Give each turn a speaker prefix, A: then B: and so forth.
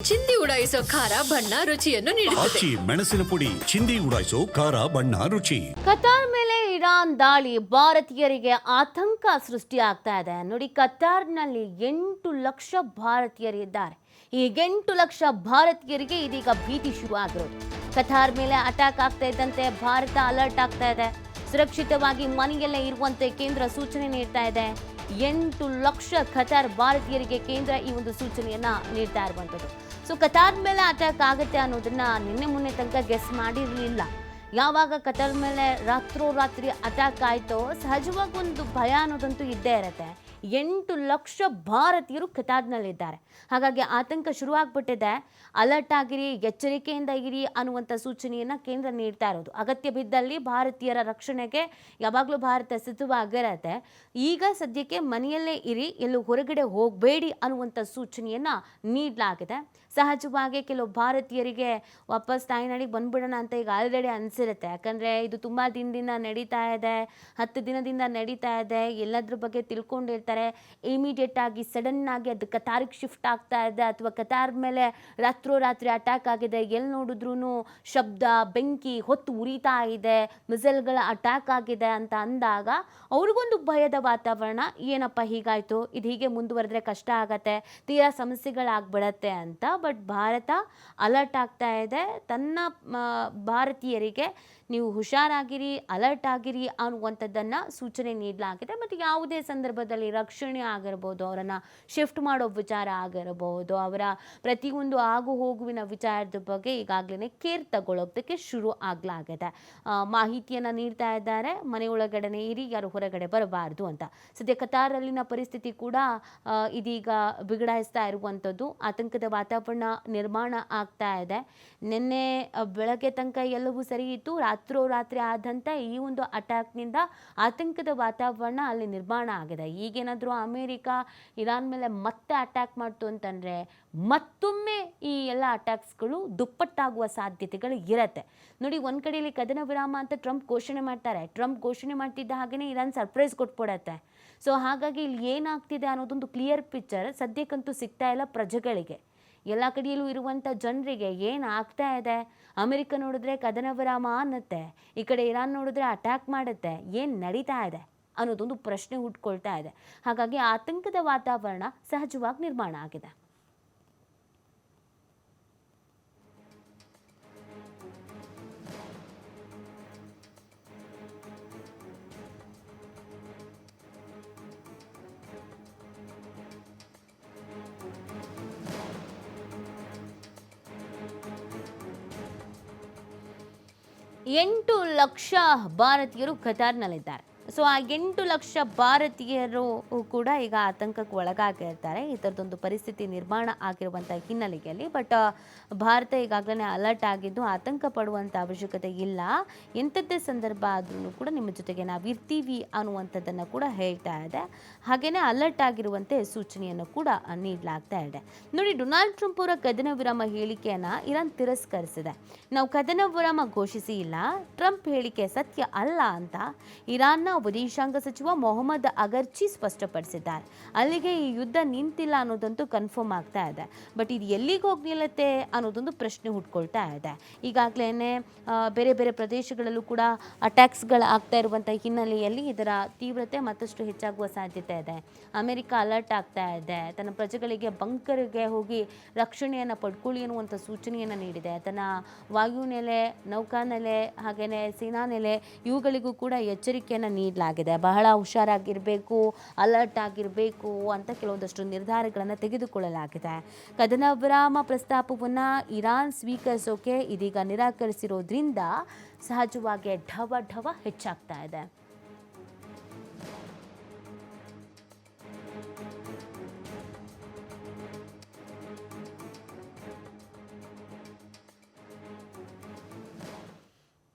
A: ಚಿಂದಿ ಉಡಾಯಿಸೋ ಖಾರ ಬಣ್ಣ ರುಚಿಯನ್ನು ನೀಡುತ್ತದೆ.
B: ಮೆಣಸಿನ ಪುಡಿ ಚಿಂದಿ ಉಡಾಯಿಸೋ ಖಾರ ಬಣ್ಣ ರುಚಿ.
C: ಕತಾರ್ ಮೇಲೆ ಇರಾನ್ ದಾಳಿ ಭಾರತೀಯರಿಗೆ ಆತಂಕ ಸೃಷ್ಟಿಯಾಗ್ತಾ ಇದೆ. ನೋಡಿ, ಕತಾರ್ನಲ್ಲಿ 8 ಲಕ್ಷ ಭಾರತೀಯರಿದ್ದಾರೆ. ಈ 8 ಲಕ್ಷ ಭಾರತೀಯರಿಗೆ ಇದೀಗ ಭೀತಿ ಶುರು ಆಗಿರೋದು. ಕತಾರ್ ಮೇಲೆ ಅಟ್ಯಾಕ್ ಆಗ್ತಾ ಇದ್ದಂತೆ ಭಾರತ ಅಲರ್ಟ್ ಆಗ್ತಾ ಇದೆ. ಸುರಕ್ಷಿತವಾಗಿ ಮನೆಯಲ್ಲೇ ಇರುವಂತೆ ಕೇಂದ್ರ ಸೂಚನೆ ನೀಡ್ತಾ ಇದೆ. 8 ಲಕ್ಷ ಕತಾರ್ ಭಾರತೀಯರಿಗೆ ಕೇಂದ್ರ ಈ ಒಂದು ಸೂಚನೆಯನ್ನ ನೀಡ್ತಾ ಇರುವಂಥದ್ದು. ಸೊ ಕತಾರ್ ಮೇಲೆ ಅಟ್ಯಾಕ್ ಆಗುತ್ತೆ ಅನ್ನೋದನ್ನ ನಿನ್ನೆ ಮೊನ್ನೆ ತನಕ ಗೆಸ್ ಮಾಡಿರಲಿಲ್ಲ. ಯಾವಾಗ ಕತಾರ್ ಮೇಲೆ ರಾತ್ರೋರಾತ್ರಿ ಅಟ್ಯಾಕ್ ಆಯಿತೋ ಸಹಜವಾಗಿ ಒಂದು ಭಯ ಅನ್ನೋದಂತೂ ಇದ್ದೇ ಇರುತ್ತೆ. 8 ಲಕ್ಷ ಭಾರತೀಯರು ಕತಾರ್ನಲ್ಲಿದ್ದಾರೆ. ಹಾಗಾಗಿ ಆತಂಕ ಶುರುವಾಗ್ಬಿಟ್ಟಿದೆ. ಅಲರ್ಟ್ ಆಗಿರಿ, ಎಚ್ಚರಿಕೆಯಿಂದ ಇರಿ ಅನ್ನುವಂಥ ಸೂಚನೆಯನ್ನು ಕೇಂದ್ರ ನೀಡ್ತಾ ಇರೋದು. ಅಗತ್ಯ ಬಿದ್ದಲ್ಲಿ ಭಾರತೀಯರ ರಕ್ಷಣೆಗೆ ಯಾವಾಗಲೂ ಭಾರತ ಸಿದ್ಧವಾಗಿರತ್ತೆ. ಈಗ ಸದ್ಯಕ್ಕೆ ಮನೆಯಲ್ಲೇ ಇರಿ, ಎಲ್ಲೂ ಹೊರಗಡೆ ಹೋಗಬೇಡಿ ಅನ್ನುವಂಥ ಸೂಚನೆಯನ್ನು ನೀಡಲಾಗಿದೆ. ಸಹಜವಾಗಿ ಕೆಲವು ಭಾರತೀಯರಿಗೆ ವಾಪಸ್ ತಾಯ್ನಾಡಿಗೆ ಬಂದ್ಬಿಡೋಣ ಅಂತ ಈಗ ಆಲ್ರೆಡಿ ಅನಿಸಿರುತ್ತೆ. ಯಾಕಂದರೆ ಇದು ತುಂಬ ದಿನದಿಂದ ನಡೀತಾ ಇದೆ, 10 ದಿನದಿಂದ ನಡೀತಾ ಇದೆ. ಎಲ್ಲದ್ರ ಬಗ್ಗೆ ತಿಳ್ಕೊಂಡಿರ್ತಾರೆ. ಇಮಿಡಿಯೇಟ್ ಆಗಿ ಸಡನ್ ಆಗಿ ಅದು ಕತಾರಿಗೆ ಶಿಫ್ಟ್ ಆಗ್ತಾ ಇದೆ, ಅಥವಾ ಕತಾರ್ ಮೇಲೆ ರಾತ್ರೋರಾತ್ರಿ ಅಟ್ಯಾಕ್ ಆಗಿದೆ. ಎಲ್ಲಿ ನೋಡಿದ್ರೂ ಶಬ್ದ, ಬೆಂಕಿ ಹೊತ್ತು ಉರಿತಾ ಇದೆ, ಮಿಸೈಲ್ಗಳ ಅಟ್ಯಾಕ್ ಆಗಿದೆ ಅಂತ ಅಂದಾಗ ಅವ್ರಿಗೊಂದು ಭಯದ ವಾತಾವರಣ. ಏನಪ್ಪ ಹೀಗಾಯಿತು, ಇದು ಹೀಗೆ ಮುಂದುವರೆದ್ರೆ ಕಷ್ಟ ಆಗತ್ತೆ, ತೀರಾ ಸಮಸ್ಯೆಗಳಾಗ್ಬಿಡತ್ತೆ ಅಂತ. ಬಟ್ ಭಾರತ ಅಲರ್ಟ್ ಆಗ್ತಾ ಇದೆ. ತನ್ನ ಭಾರತೀಯರಿಗೆ ನೀವು ಹುಷಾರಾಗಿರಿ, ಅಲರ್ಟ್ ಆಗಿರಿ ಅನ್ನುವಂಥದ್ದನ್ನು ಸೂಚನೆ ನೀಡಲಾಗಿದೆ. ಮತ್ತು ಯಾವುದೇ ಸಂದರ್ಭದಲ್ಲಿ ರಕ್ಷಣೆ ಆಗಿರ್ಬೋದು, ಅವರನ್ನು ಶಿಫ್ಟ್ ಮಾಡೋ ವಿಚಾರ ಆಗಿರಬಹುದು, ಅವರ ಪ್ರತಿಯೊಂದು ಆಗು ಹೋಗುವಿನ ವಿಚಾರದ ಬಗ್ಗೆ ಈಗಾಗಲೇ ಕೇರ್ ತಗೊಳ್ಳೋದಕ್ಕೆ ಶುರು ಆಗಲಾಗಿದೆ. ಮಾಹಿತಿಯನ್ನು ನೀಡ್ತಾ ಇದ್ದಾರೆ, ಮನೆಯೊಳಗಡೆ ಇರಿ, ಯಾರು ಹೊರಗಡೆ ಬರಬಾರ್ದು ಅಂತ. ಸದ್ಯ ಕತಾರಲ್ಲಿನ ಪರಿಸ್ಥಿತಿ ಕೂಡ ಇದೀಗ ಬಿಗಡಾಯಿಸ್ತಾ ಇರುವಂಥದ್ದು. ಆತಂಕದ ವಾತಾವರಣ ನಿರ್ಮಾಣ ಆಗ್ತಾ ಇದೆ. ನಿನ್ನೆ ಬೆಳಗ್ಗೆ ತನಕ ಎಲ್ಲವೂ ಸರಿ ಇತ್ತು. ರಾತ್ರೋರಾತ್ರಿ ಆದಂಥ ಈ ಒಂದು ಅಟ್ಯಾಕ್ನಿಂದ ಆತಂಕದ ವಾತಾವರಣ ಅಲ್ಲಿ ನಿರ್ಮಾಣ ಆಗಿದೆ. ಈಗೇನಾದರೂ ಅಮೇರಿಕಾ ಇರಾನ್ ಮೇಲೆ ಮತ್ತೆ ಅಟ್ಯಾಕ್ ಮಾಡ್ತು ಅಂತಂದರೆ ಮತ್ತೊಮ್ಮೆ ಈ ಎಲ್ಲ ಅಟ್ಯಾಕ್ಸ್ಗಳು ದುಪ್ಪಟ್ಟಾಗುವ ಸಾಧ್ಯತೆಗಳು ಇರತ್ತೆ. ನೋಡಿ, ಒಂದು ಕಡೆಯಲ್ಲಿ ಕದನ ವಿರಾಮ ಅಂತ ಟ್ರಂಪ್ ಘೋಷಣೆ ಮಾಡ್ತಾರೆ. ಟ್ರಂಪ್ ಘೋಷಣೆ ಮಾಡ್ತಿದ್ದ ಹಾಗೆಯೇ ಇರಾನ್ ಸರ್ಪ್ರೈಸ್ ಕೊಟ್ಬಿಡತ್ತೆ. ಸೊ ಹಾಗಾಗಿ ಇಲ್ಲಿ ಏನಾಗ್ತಿದೆ ಅನ್ನೋದೊಂದು ಕ್ಲಿಯರ್ ಪಿಕ್ಚರ್ ಸದ್ಯಕ್ಕಂತೂ ಸಿಗ್ತಾ ಇಲ್ಲ ಪ್ರಜೆಗಳಿಗೆ. ಎಲ್ಲ ಕಡೆಯಲ್ಲೂ ಇರುವಂಥ ಜನರಿಗೆ ಏನಾಗ್ತಾ ಇದೆ, ಅಮೆರಿಕ ನೋಡಿದ್ರೆ ಕದನ ವಿರಾಮ ಅನ್ನತ್ತೆ, ಈ ಕಡೆ ಇರಾನ್ ನೋಡಿದ್ರೆ ಅಟ್ಯಾಕ್ ಮಾಡುತ್ತೆ, ಏನು ನಡೀತಾ ಇದೆ ಅನ್ನೋದೊಂದು ಪ್ರಶ್ನೆ ಹುಟ್ಕೊಳ್ತಾ ಇದೆ. ಹಾಗಾಗಿ ಆತಂಕದ ವಾತಾವರಣ ಸಹಜವಾಗಿ ನಿರ್ಮಾಣ ಆಗಿದೆ. ಎಂಟು ಲಕ್ಷ ಭಾರತೀಯರು ಕತಾರ್ನಲ್ಲಿದ್ದಾರೆ. ಸೊ ಆ 8 ಲಕ್ಷ ಭಾರತೀಯರು ಕೂಡ ಈಗ ಆತಂಕಕ್ಕೆ ಒಳಗಾಗಿರ್ತಾರೆ. ಈ ಥರದೊಂದು ಪರಿಸ್ಥಿತಿ ನಿರ್ಮಾಣ ಆಗಿರುವಂಥ ಹಿನ್ನೆಲೆಯಲ್ಲಿ. ಬಟ್ ಭಾರತ ಈಗಾಗಲೇ ಅಲರ್ಟ್ ಆಗಿದ್ದು ಆತಂಕ ಪಡುವಂಥ ಅವಶ್ಯಕತೆ ಇಲ್ಲ. ಎಂಥದ್ದೇ ಸಂದರ್ಭ ಆದ್ರೂ ಕೂಡ ನಿಮ್ಮ ಜೊತೆಗೆ ನಾವು ಇರ್ತೀವಿ ಅನ್ನುವಂಥದ್ದನ್ನು ಕೂಡ ಹೇಳ್ತಾ ಇದೆ. ಹಾಗೆಯೇ ಅಲರ್ಟ್ ಆಗಿರುವಂತೆ ಸೂಚನೆಯನ್ನು ಕೂಡ ನೀಡಲಾಗ್ತಾ ಇದೆ. ನೋಡಿ, ಡೊನಾಲ್ಡ್ ಟ್ರಂಪ್ ಅವರ ಕದನ ವಿರಾಮ ಹೇಳಿಕೆಯನ್ನು ಇರಾನ್ ತಿರಸ್ಕರಿಸಿದೆ. ನಾವು ಕದನ ವಿರಾಮ ಘೋಷಿಸಿ ಇಲ್ಲ, ಟ್ರಂಪ್ ಹೇಳಿಕೆ ಸತ್ಯ ಅಲ್ಲ ಅಂತ ಇರಾನ್ನ ವಿದೇಶಾಂಗ ಸಚಿವ ಮೊಹಮ್ಮದ್ ಅಗರ್ಚಿ ಸ್ಪಷ್ಟಪಡಿಸಿದ್ದಾರೆ. ಅಲ್ಲಿಗೆ ಈ ಯುದ್ಧ ನಿಂತಿಲ್ಲ ಅನ್ನೋದಂತೂ ಕನ್ಫರ್ಮ್ ಆಗ್ತಾ ಇದೆ. ಬಟ್ ಇದು ಎಲ್ಲಿಗೆ ಹೋಗಿ ನಿಲ್ಲುತ್ತೆ ಅನ್ನೋದೊಂದು ಪ್ರಶ್ನೆ ಹುಟ್ಕೊಳ್ತಾ ಇದೆ. ಈಗಾಗಲೇ ಬೇರೆ ಬೇರೆ ಪ್ರದೇಶಗಳಲ್ಲೂ ಕೂಡ ಅಟ್ಯಾಕ್ಸ್ಗಳು ಆಗ್ತಾ ಇರುವಂಥ ಹಿನ್ನೆಲೆಯಲ್ಲಿ ಇದರ ತೀವ್ರತೆ ಮತ್ತಷ್ಟು ಹೆಚ್ಚಾಗುವ ಸಾಧ್ಯತೆ ಇದೆ. ಅಮೆರಿಕ ಅಲರ್ಟ್ ಆಗ್ತಾ ಇದೆ. ತನ್ನ ಪ್ರಜೆಗಳಿಗೆ ಬಂಕರ್ಗೆ ಹೋಗಿ ರಕ್ಷಣೆಯನ್ನು ಪಡ್ಕೊಳ್ಳಿ ಅನ್ನುವಂಥ ಸೂಚನೆಯನ್ನು ನೀಡಿದೆ. ತನ್ನ ವಾಯುನೆಲೆ, ನೌಕಾನೆಲೆ, ಹಾಗೆಯೇ ಸೇನಾ ನೆಲೆ ಇವುಗಳಿಗೂ ಕೂಡ ಎಚ್ಚರಿಕೆಯನ್ನು ನೀಡಲಾಗಿದೆ. ಬಹಳ ಹುಷಾರಾಗಿರಬೇಕು, ಅಲರ್ಟ್ ಆಗಿರಬೇಕು ಅಂತ ಕೆಲವೊಂದಷ್ಟು ನಿರ್ಧಾರಗಳನ್ನು ತೆಗೆದುಕೊಳ್ಳಲಾಗಿದೆ. ಕದನ ವಿರಾಮ ಪ್ರಸ್ತಾಪವನ್ನು ಇರಾನ್ ಸ್ವೀಕರಿಸೋಕೆ ಇದೀಗ ನಿರಾಕರಿಸಿರೋದ್ರಿಂದ ಸಹಜವಾಗಿ ಢವ ಹೆಚ್ಚಾಗ್ತಾ ಇದೆ.